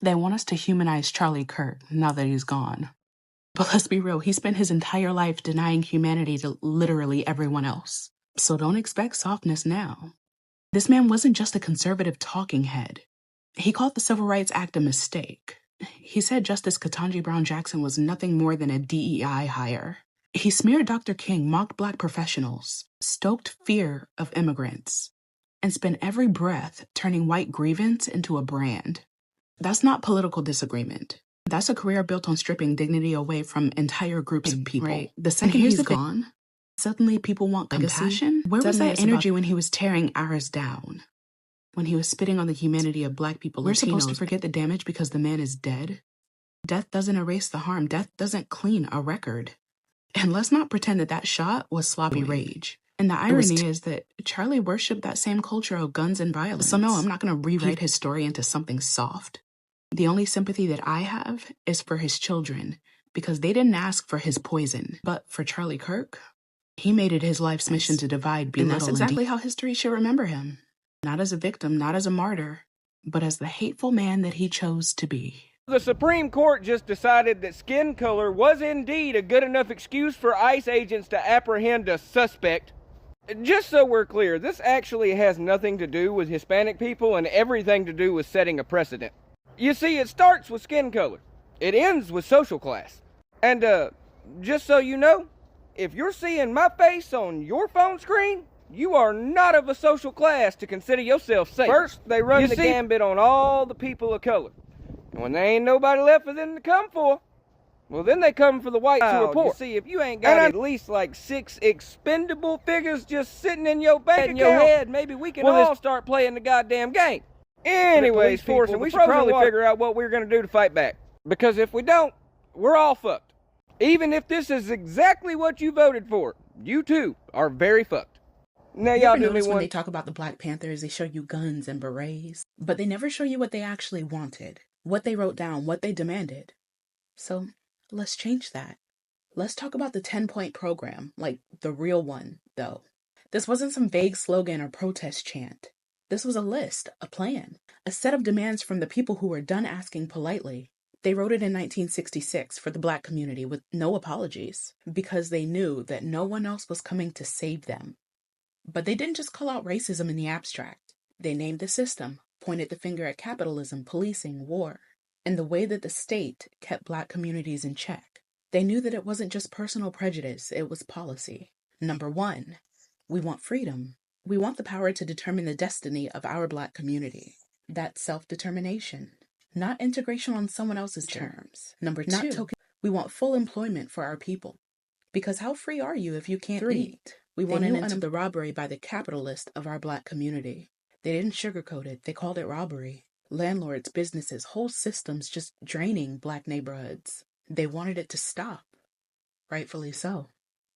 They want us to humanize Charlie Kirk now that he's gone. But let's be real, he spent his entire life denying humanity to literally everyone else. So don't expect softness now. This man wasn't just a conservative talking head. He called the Civil Rights Act a mistake. He said Justice Ketanji Brown Jackson was nothing more than a DEI hire. He smeared Dr. King, mocked Black professionals, stoked fear of immigrants, and spent every breath turning white grievance into a brand. That's not political disagreement. That's a career built on stripping dignity away from entire groups of people. Right. The second he's gone, suddenly people want compassion. Where was that energy when he was tearing ours down? When he was spitting on the humanity of Black people, we're supposed to forget the damage because the man is dead? Death doesn't erase the harm. Death doesn't clean a record. And let's not pretend that that shot was sloppy rage. And the irony is that Charlie worshipped that same culture of guns and violence. So no, I'm not going to rewrite his story into something soft. The only sympathy that I have is for his children, because they didn't ask for his poison. But for Charlie Kirk, he made it his life's mission to divide, belittle, and that's exactly how history should remember him. Not as a victim, not as a martyr, but as the hateful man that he chose to be. The Supreme Court just decided that skin color was indeed a good enough excuse for ICE agents to apprehend a suspect. Just so we're clear, this actually has nothing to do with Hispanic people and everything to do with setting a precedent. You see, it starts with skin color. It ends with social class. And, just so you know, if you're seeing my face on your phone screen, you are not of a social class to consider yourself safe. First, they run the gambit on all the people of color. And when there ain't nobody left for them to come for, well, then they come for the whites who are poor. You see, if you ain't got at least like 6 expendable figures just sitting in your bank account, in your head, maybe we can all start playing the goddamn game. Anyways, Forson, we should probably figure out what we're going to do to fight back. Because if we don't, we're all fucked. Even if this is exactly what you voted for, you too are very fucked. Now, y'all do me one. When they talk about the Black Panthers, they show you guns and berets, but they never show you what they actually wanted, what they wrote down, what they demanded. So let's change that. Let's talk about the 10-point program, like the real one, though. This wasn't some vague slogan or protest chant. This was a list, a plan, a set of demands from the people who were done asking politely. They wrote it in 1966 for the Black community with no apologies, because they knew that no one else was coming to save them. But they didn't just call out racism in the abstract. They named the system, pointed the finger at capitalism, policing, war, and the way that the state kept Black communities in check. They knew that it wasn't just personal prejudice, it was policy. Number 1, we want freedom. We want the power to determine the destiny of our Black community. That's self-determination, not integration on someone else's terms. Number 2, we want full employment for our people. Because how free are you if you can't eat? We want an end to the robbery by the capitalists of our Black community. They didn't sugarcoat it, they called it robbery. Landlords, businesses, whole systems just draining Black neighborhoods. They wanted it to stop. Rightfully so.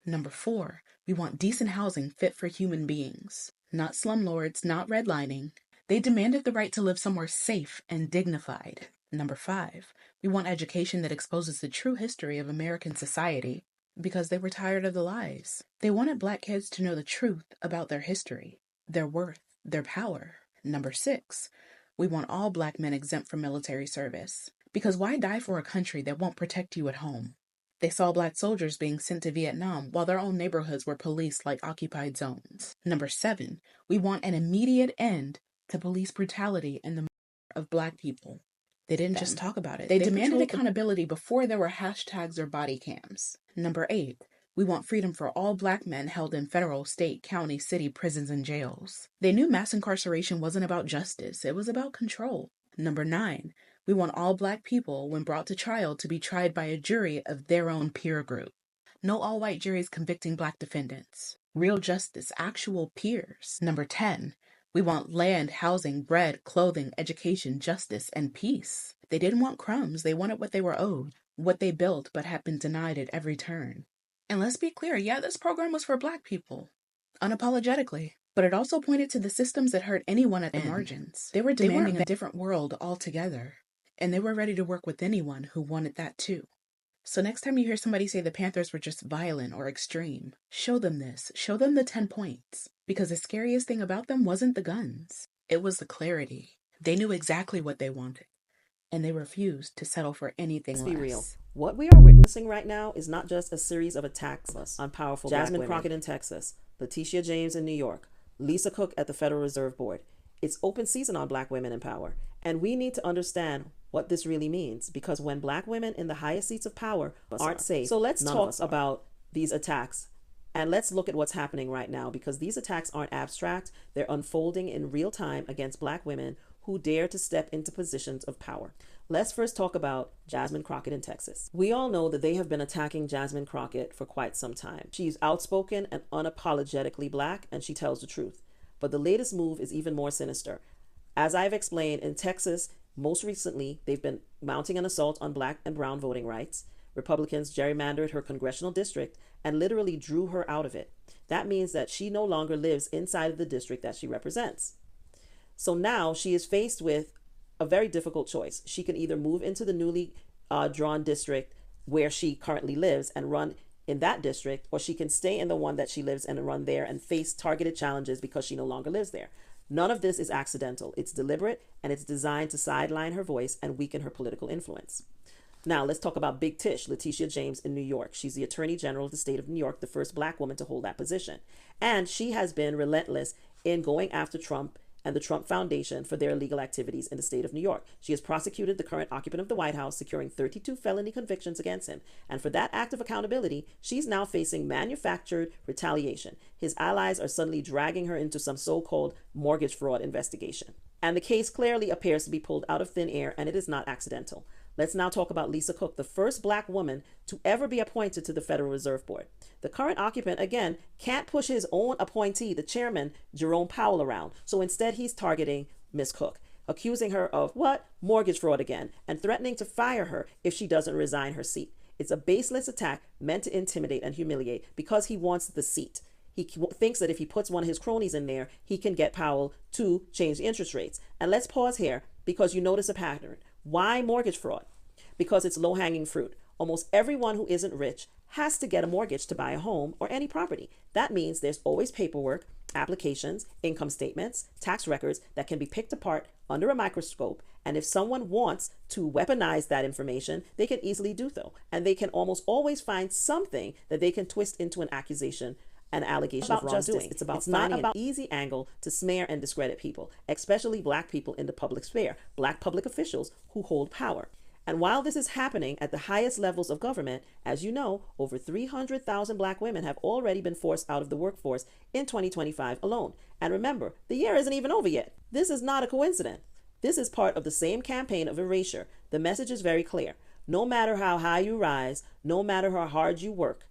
Number 4, we want decent housing fit for human beings. Not slumlords, not redlining. They demanded the right to live somewhere safe and dignified. Number 5, we want education that exposes the true history of American society, because they were tired of the lies. They wanted Black kids to know the truth about their history, their worth, their power. Number 6, we want all Black men exempt from military service. Because why die for a country that won't protect you at home? They saw Black soldiers being sent to Vietnam while their own neighborhoods were policed like occupied zones. Number 7, we want an immediate end to police brutality and the murder of Black people. They didn't just talk about it. They demanded accountability before there were hashtags or body cams. Number 8, we want freedom for all Black men held in federal, state, county, city, prisons, and jails. They knew mass incarceration wasn't about justice, it was about control. Number 9, we want all Black people, when brought to trial, to be tried by a jury of their own peer group. No all-white juries convicting Black defendants. Real justice, actual peers. Number 10, we want land, housing, bread, clothing, education, justice, and peace. They didn't want crumbs, they wanted what they were owed, what they built but had been denied at every turn. And let's be clear, yeah, this program was for Black people, unapologetically. But it also pointed to the systems that hurt anyone at the margins. They were demanding a different world altogether, and they were ready to work with anyone who wanted that too. So next time you hear somebody say the Panthers were just violent or extreme, show them this. Show them the 10 points. Because the scariest thing about them wasn't the guns. It was the clarity. They knew exactly what they wanted. and they refuse to settle for anything Let's less. be real. What we are witnessing right now is not just a series of attacks on powerful Jasmine Crockett in Texas, Letitia James in New York, Lisa Cook at the Federal Reserve Board. It's open season on black women in power. And we need to understand what this really means, because when black women in the highest seats of power aren't safe, so let's talk about these attacks. And let's look at what's happening right now, because these attacks aren't abstract. They're unfolding in real time against black women who dare to step into positions of power. Let's first talk about Jasmine Crockett in Texas. We all know that they have been attacking Jasmine Crockett for quite some time. She's outspoken and unapologetically black, and she tells the truth. But the latest move is even more sinister. As I've explained, in Texas, most recently, they've been mounting an assault on black and brown voting rights. Republicans gerrymandered her congressional district and literally drew her out of it. That means that she no longer lives inside of the district that she represents. So now she is faced with a very difficult choice. She can either move into the newly drawn district where she currently lives and run in that district, or she can stay in the one that she lives in and run there and face targeted challenges because she no longer lives there. None of this is accidental. It's deliberate, and it's designed to sideline her voice and weaken her political influence. Now, let's talk about Big Tish, Letitia James in New York. She's the Attorney General of the state of New York, the first black woman to hold that position. And she has been relentless in going after Trump and the Trump Foundation for their illegal activities in the state of New York. She has prosecuted the current occupant of the White House, securing 32 felony convictions against him. And for that act of accountability, she's now facing manufactured retaliation. His allies are suddenly dragging her into some so-called mortgage fraud investigation. And the case clearly appears to be pulled out of thin air, and it is not accidental. Let's now talk about Lisa Cook, the first black woman to ever be appointed to the Federal Reserve Board. The current occupant, again, can't push his own appointee, the chairman, Jerome Powell, around. So instead, he's targeting Ms. Cook, accusing her of what? Mortgage fraud again, and threatening to fire her if she doesn't resign her seat. It's a baseless attack meant to intimidate and humiliate because he wants the seat. He thinks that if he puts one of his cronies in there, he can get Powell to change the interest rates. And let's pause here because you notice a pattern. Why mortgage fraud? Because it's low-hanging fruit. Almost everyone who isn't rich has to get a mortgage to buy a home or any property. That means there's always paperwork, applications, income statements, tax records that can be picked apart under a microscope. And if someone wants to weaponize that information, they can easily do so. And they can almost always find something that they can twist into an accusation, an allegation of wrongdoing. It's not about an easy angle to smear and discredit people, especially black people in the public sphere, black public officials who hold power. And while this is happening at the highest levels of government, as you know, over 300,000 black women have already been forced out of the workforce in 2025 alone. And remember, the year isn't even over yet. This is not a coincidence. This is part of the same campaign of erasure. The message is very clear. No matter how high you rise, no matter how hard you work,